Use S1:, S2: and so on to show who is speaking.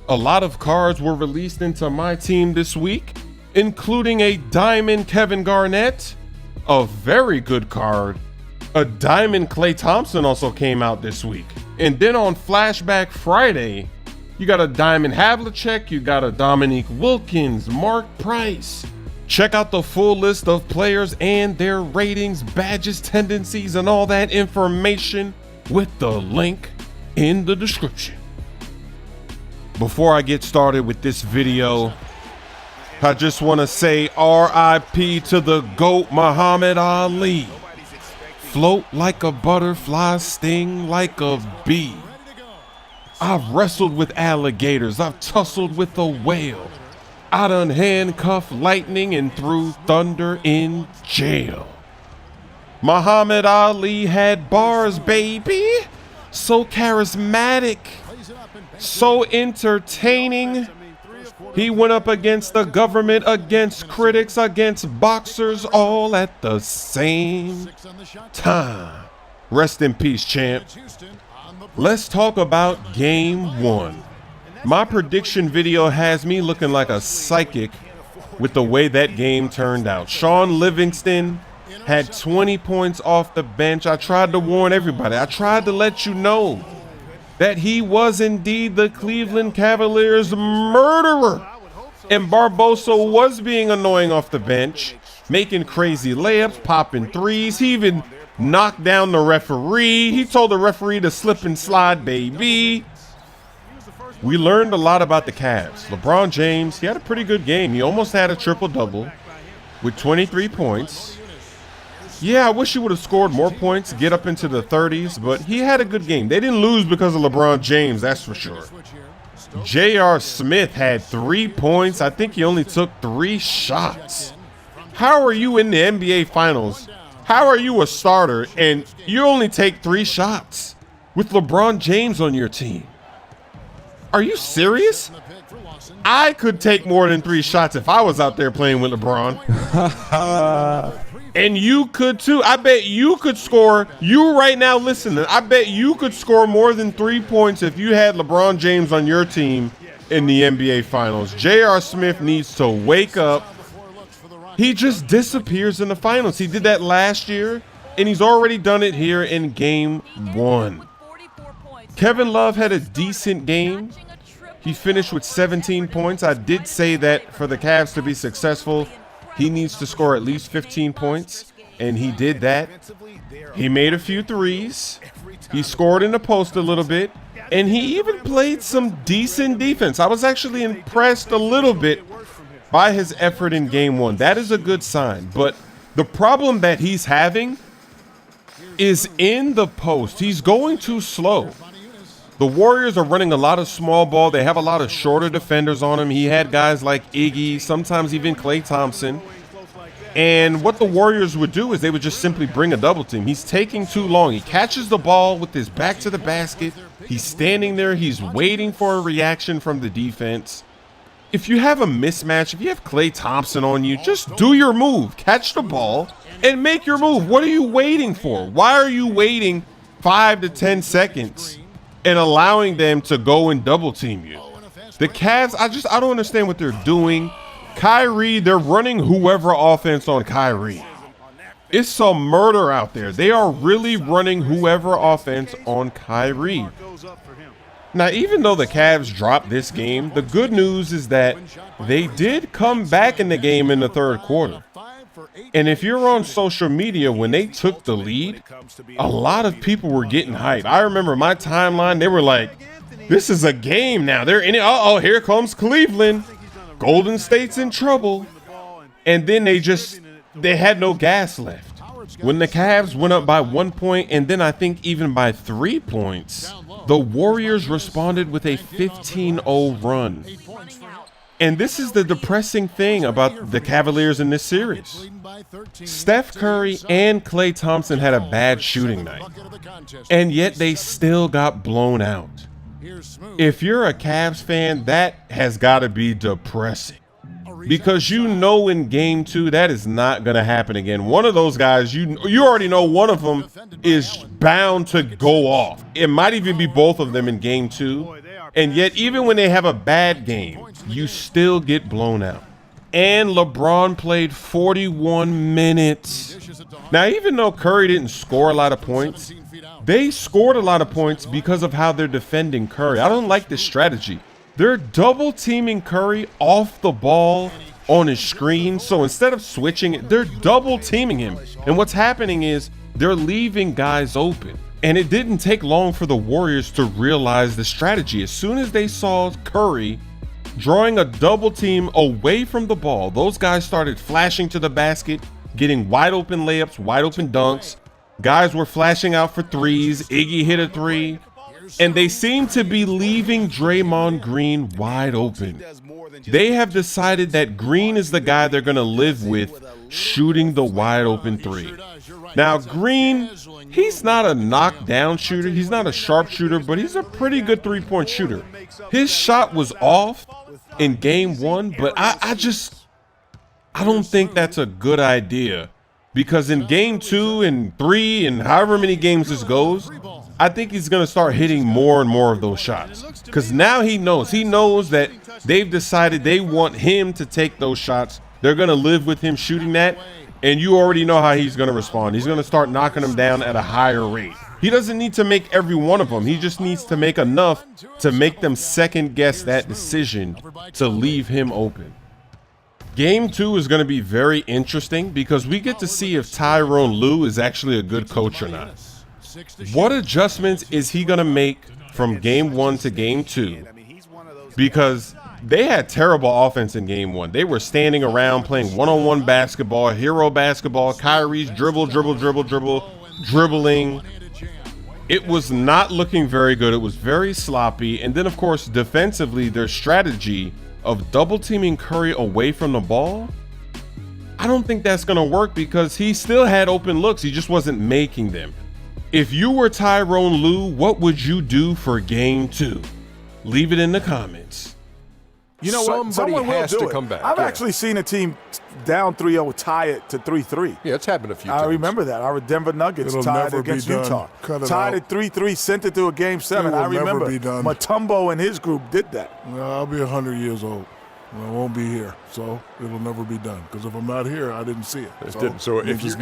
S1: A lot of cards were released into my team this week, including a Diamond Kevin Garnett, a very good card. A Diamond Klay Thompson also came out this week. And then on Flashback Friday, you got a Diamond Havlicek, you got a Dominique Wilkins, Mark Price. Check out the full list of players and their ratings, badges, tendencies, and all that information with the link in the description. Before I get started with this video, I just want to say RIP to the GOAT Muhammad Ali. Float like a butterfly, sting like a bee. I've wrestled with alligators, I've tussled with a whale. I done handcuffed lightning and threw thunder in jail. Muhammad Ali had bars, baby. So charismatic, so entertaining. He went up against the government, against critics, against boxers, all at the same time. Rest in peace, champ. Let's talk about game one. My prediction video has me looking like a psychic with the way that game turned out. Sean Livingston had 20 points off the bench. I tried to warn everybody. I tried to let you know that he was indeed the Cleveland Cavaliers murderer. And Barbosa was being annoying off the bench, making crazy layups, popping threes. He even knocked down the referee. He told the referee to slip and slide, baby. We learned a lot about the Cavs. LeBron James, he had a pretty good game. He almost had a triple-double with 23 points. Yeah, I wish he would have scored more points, get up into the 30s, but he had a good game. They didn't lose because of LeBron James, that's for sure. J.R. Smith had 3 points. I think he only took 3 shots. How are you in the NBA Finals? How are you a starter and you only take 3 shots with LeBron James on your team? Are you serious? I could take more than 3 shots if I was out there playing with LeBron. And you could too. I bet you could score. You right now listening, I bet you could score more than 3 points if you had LeBron James on your team in the NBA Finals. J.R. Smith needs to wake up. He just disappears in the finals. He did that last year, and he's already done it here in game one. Kevin Love had a decent game. He finished with 17 points. I did say that for the Cavs to be successful, he needs to score at least 15 points, and he did that. He made a few threes. He scored in the post a little bit, and he even played some decent defense. I was actually impressed a little bit by his effort in game one. That is a good sign, but the problem that he's having is in the post. He's going too slow. The Warriors are running a lot of small ball. They have a lot of shorter defenders on him. He had guys like Iggy, sometimes even Klay Thompson. And what the Warriors would do is they would just simply bring a double team. He's taking too long. He catches the ball with his back to the basket. He's standing there. He's waiting for a reaction from the defense. If you have a mismatch, if you have Klay Thompson on you, just do your move. Catch the ball and make your move. What are you waiting for? Why are you waiting 5 to 10 seconds and allowing them to go and double team you? The Cavs, I don't understand what they're doing. Kyrie, they're running whoever offense on Kyrie. It's some murder out there. They are really running whoever offense on Kyrie. Now, even though the Cavs dropped this game, the good news is that they did come back in the game in the third quarter. And if you're on social media, when they took the lead, a lot of people were getting hyped. I remember my timeline, they were like, this is a game now. They're in it. Uh-oh, here comes Cleveland. Golden State's in trouble. And then they had no gas left. When the Cavs went up by 1 point, and then I think even by 3 points, the Warriors responded with a 15-0 run. And this is the depressing thing about the Cavaliers in this series. Steph Curry and Klay Thompson had a bad shooting night, and yet they still got blown out. If you're a Cavs fan, that has got to be depressing. Because you know in game two, that is not going to happen again. One of those guys, you already know one of them is bound to go off. It might even be both of them in game two. And yet, even when they have a bad game, you still get blown out. And LeBron played 41 minutes. Now, even though Curry didn't score a lot of points, they scored a lot of points because of how they're defending Curry. I don't like this strategy. They're double teaming Curry off the ball on his screen. So instead of switching it, they're double teaming him. And what's happening is they're leaving guys open. And it didn't take long for the Warriors to realize the strategy. As soon as they saw Curry drawing a double team away from the ball, those guys started flashing to the basket, getting wide open layups, wide open dunks. Guys were flashing out for threes. Iggy hit a three. And they seem to be leaving Draymond Green wide open. They have decided that Green is the guy they're going to live with shooting the wide open three. Now, Green, he's not a knockdown shooter. He's not a sharpshooter, but he's a pretty good three-point shooter. His shot was off in game one, but I don't think that's a good idea, because in game 2 and 3 and however many games this goes, I think he's going to start hitting more and more of those shots, because now he knows that they've decided they want him to take those shots. They're going to live with him shooting that. And you already know how he's going to respond. He's going to start knocking them down at a higher rate. He doesn't need to make every one of them. He just needs to make enough to make them second guess that decision to leave him open. Game 2 is going to be very interesting because we get to see if Tyronn Lue is actually a good coach or not. What adjustments is he going to make from game 1 to game 2? Because they had terrible offense in game 1. They were standing around playing one-on-one basketball, hero basketball. Kyrie's dribbling. It was not looking very good. It was very sloppy. And then, of course, defensively, their strategy of double teaming Curry away from the ball, I don't think that's going to work because he still had open looks. He just wasn't making them. If you were Tyronn Lue, what would you do for game 2? Leave it in the comments.
S2: You know what? Someone has to come back.
S3: I've actually seen a team down 3-0 tie it to 3-3.
S2: Yeah, it's happened a few times.
S3: I remember that. Our Denver Nuggets tied against Utah. Tied at 3-3, sent it to a game 7. I remember Mutombo and his group did that.
S4: I'll be 100 years old. I won't be here, so it'll never be done. Because if I'm not here, I didn't see it.
S2: So if you